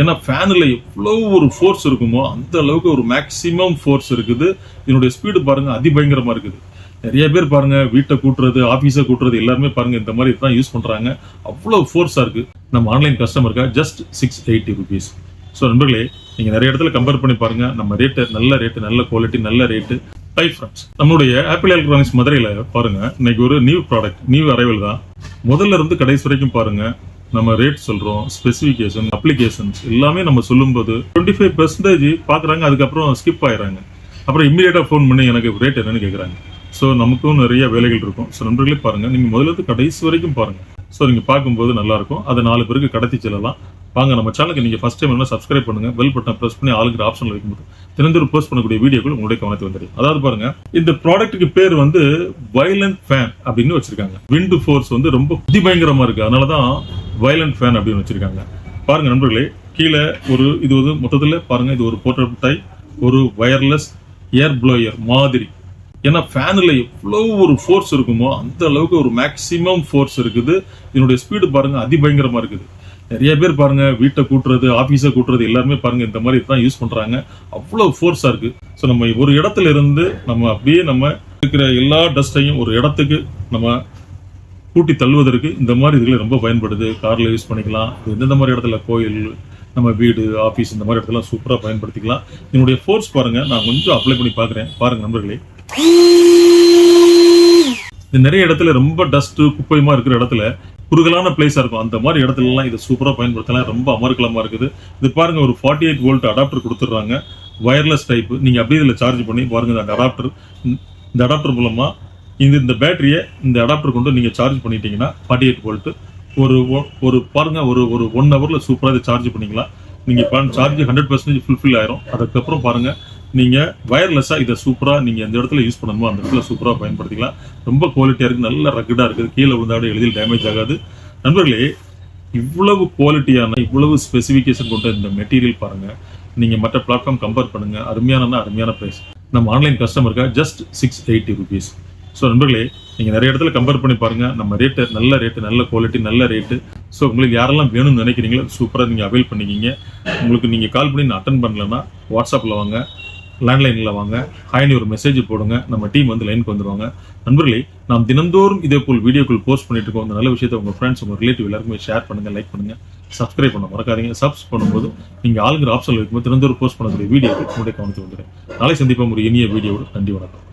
ஏன்னா ஃபேனில் எவ்வளோ ஒரு ஃபோர்ஸ் இருக்குமோ அந்த அளவுக்கு ஒரு மேக்சிமம் ஃபோர்ஸ் இருக்குது. இதனுடைய ஸ்பீடு பாருங்க அதிபயங்கரமா இருக்குது. நிறைய பேர் பாருங்க வீட்டை கூட்டுறது, ஆஃபீஸை கூட்டுறது எல்லாருமே பாருங்க இந்த மாதிரி தான் யூஸ் பண்றாங்க. அவ்வளோ ஃபோர்ஸா இருக்கு. நம்ம ஆன்லைன் கஸ்டமருக்கா ஜஸ்ட் 680 rupees. ஸோ நண்பர்களே, நீங்க நிறைய இடத்துல கம்பேர் பண்ணி பாருங்க. நம்ம ரேட்டு, நல்ல குவாலிட்டி, நல்ல ரேட்டு. ஹை ஃப்ரெண்ட்ஸ், நம்மளுடைய ஆப்பிள் எலக்ட்ரானிக்ஸ் மதுரையில பாருங்க, இன்னைக்கு ஒரு நியூ ப்ராடக்ட், நியூ அரைவல் தான். முதல்ல இருந்து கடைசி வரைக்கும் பாருங்க. நம்ம ரேட் சொல்றோம், ஸ்பெசிஃபிகேஷன், அப்ளிகேஷன்ஸ் எல்லாமே நம்ம சொல்லும்போது 25% பாக்குறாங்க. அதுக்கப்புறம் ஸ்கிப் ஆயிடுறாங்க. அப்புறம் இம்மீடியட்டா ஃபோன் பண்ணி எனக்கு ரேட் என்னன்னு கேட்குறாங்க. ஸோ நமக்கும் நிறைய வேலைகள் இருக்கும். ஸோ நண்பர்களே பாருங்க, நீங்க முதல்ல இருந்து கடைசி வரைக்கும் பாருங்க. ஸோ நீங்க பார்க்கும்போது நல்லா இருக்கும். அதை 4 பேருக்கு கடத்தி செல்லலாம். வாங்க, நம்ம சேனலுக்கு நீங்க ஃபர்ஸ்ட் டைம் என்ன சப்ஸ்கிரைப் பண்ணுங்க. பெல் பட்டன் பிரஸ் பண்ணி ஆளுங்கிற ஆப்ஷன்ல வைக்கும்போது தினந்தோறும் போஸ்ட் பண்ணக்கூடிய வீடியோக்கள் உங்களுடைய கவனத்துக்கு வந்துடும். அதாவது பாருங்க, இந்த ப்ராடக்ட்டுக்கு பேர் வந்து வயலண்ட் ஃபேன் அப்படின்னு வச்சிருக்காங்க. விண்ட் ஃபோர்ஸ் வந்து ரொம்ப அதிபயங்கரமா இருக்கு. அதனாலதான் வயலண்ட் ஃபேன் அப்படின்னு வச்சிருக்காங்க. பாருங்க நண்பர்களே, கீழே இது வந்து மொத்தத்தில் பாருங்க, இது ஒரு போர்ட்டபிள் ஒரு வயர்லெஸ் ஏர் ப்ளோயர் மாதிரி. ஏன்னா ஃபேனில் எவ்வளோ ஒரு ஃபோர்ஸ் இருக்குமோ அந்த அளவுக்கு ஒரு மேக்சிமம் ஃபோர்ஸ் இருக்குது. இதனுடைய ஸ்பீடு பாருங்க அதிபயங்கரமா இருக்குது. நிறைய பேர் பாருங்க வீட்டை கூட்டுறது, ஆஃபீஸை கூட்டுறது எல்லாருமே பாருங்க இந்த மாதிரி தான் யூஸ் பண்றாங்க. அவ்வளோ ஃபோர்ஸா இருக்கு. ஸோ நம்ம ஒரு இடத்துல இருந்து நம்ம அப்படியே நம்ம இருக்கிற எல்லா டஸ்டையும் ஒரு இடத்துக்கு நம்ம கூட்டி தள்ளுவதற்கு இந்த மாதிரி இதுகளை ரொம்ப பயன்படுது. கார்ல யூஸ் பண்ணிக்கலாம். எந்தெந்த மாதிரி இடத்துல, கோயில், நம்ம வீடு, ஆஃபீஸ், இந்த மாதிரி இடத்துல சூப்பராக பயன்படுத்திக்கலாம். இதனுடைய ஃபோர்ஸ் பாருங்க, நான் கொஞ்சம் அப்ளை பண்ணி பார்க்குறேன். பாருங்க நண்பர்களே, இது நிறைய இடத்துல ரொம்ப டஸ்ட் குப்பையுமா இருக்கிற இடத்துல குறுகலான பிளேஸா இருக்கும். அந்த மாதிரி இடத்துல எல்லாம் இதை சூப்பரா பயன்படுத்தலாம். ரொம்ப அமர்க்கலமா இருக்குது. இது பாருங்க, ஒரு 48 வோல்ட் அடாப்டர் கொடுத்துடுறாங்க. Wireless type. நீங்க அப்படியே இதுல சார்ஜ் பண்ணி பாருங்க. இந்த அடாப்டர் மூலமா இந்த பேட்டரியை இந்த அடாப்டர் கொண்டு நீங்க சார்ஜ் பண்ணிட்டீங்கன்னா 48 வோல்ட் ஒரு பாருங்க, ஒரு 1 ஹவர்ல சூப்பரா இதை சார்ஜ் பண்ணிக்கலாம். நீங்க சார்ஜ் 100% ஃபுல்ஃபில் ஆயிரும். அதுக்கப்புறம் பாருங்க, நீங்க வயர்லெஸ்ஸா இதை சூப்பரா நீங்க எந்த இடத்துல யூஸ் பண்ணணுமோ அந்த இடத்துல சூப்பரா பயன்படுத்திக்கலாம். ரொம்ப குவாலிட்டியா இருக்கு, நல்ல ரக்கடா இருக்குது. கீழே விழுந்தாலும் எளிதில் டேமேஜ் ஆகாது. நண்பர்களே, இவ்வளவு குவாலிட்டியான, இவ்வளவு ஸ்பெசிஃபிகேஷன் கொண்ட இந்த மெட்டீரியல் பாருங்க, நீங்க மற்ற பிளாட்ஃபார்ம் கம்பேர் பண்ணுங்க. அருமையான பிரைஸ். நம்ம ஆன்லைன் கஸ்டமருக்கா ஜஸ்ட் 680 rupees. ஸோ நண்பர்களே, நீங்க நிறைய இடத்துல கம்பேர் பண்ணி பாருங்க. நம்ம ரேட்டு, நல்ல குவாலிட்டி, நல்ல ரேட்டு. ஸோ உங்களுக்கு யாரெல்லாம் வேணும்னு நினைக்கிறீங்களோ சூப்பராக நீங்க அவைல் பண்ணிக்கிங்க. உங்களுக்கு நீங்க கால் பண்ணி நான் அட்டன் பண்ணலன்னா வாட்ஸ்அப்ல வாங்க, லேண்ட்லைன்ல வாங்க, ஹாய்னு ஒரு மெசேஜ் போடுங்க. நம்ம டீம் வந்து லைனுக்கு வந்துருவாங்க. நண்பர்களே, நாம் தினந்தோறும் இதே போல் வீடியோக்கள் போஸ்ட் பண்ணிட்டு இருக்கோம். இந்த நல்ல விஷயத்தை உங்க ஃப்ரெண்ட்ஸ், உங்க ரிலேட்டிவ் எல்லாருக்குமே ஷேர் பண்ணுங்க, லைக் பண்ணுங்க, சப்ஸ்கிரைப் பண்ண மறக்காதீங்க. சப்ஸ் பண்ணும்போது நீங்க ஆளுங்கிற ஆப்ஷன்ல இருக்கும்போது தினந்தோறும் போஸ்ட் பண்ணக்கூடிய வீடியோக்கள் உங்களுடைய கவனத்துக்கு வந்துடும். நாளை சந்திப்போம் ஒரு இனிய வீடியோவோடு. நன்றி, வணக்கம்.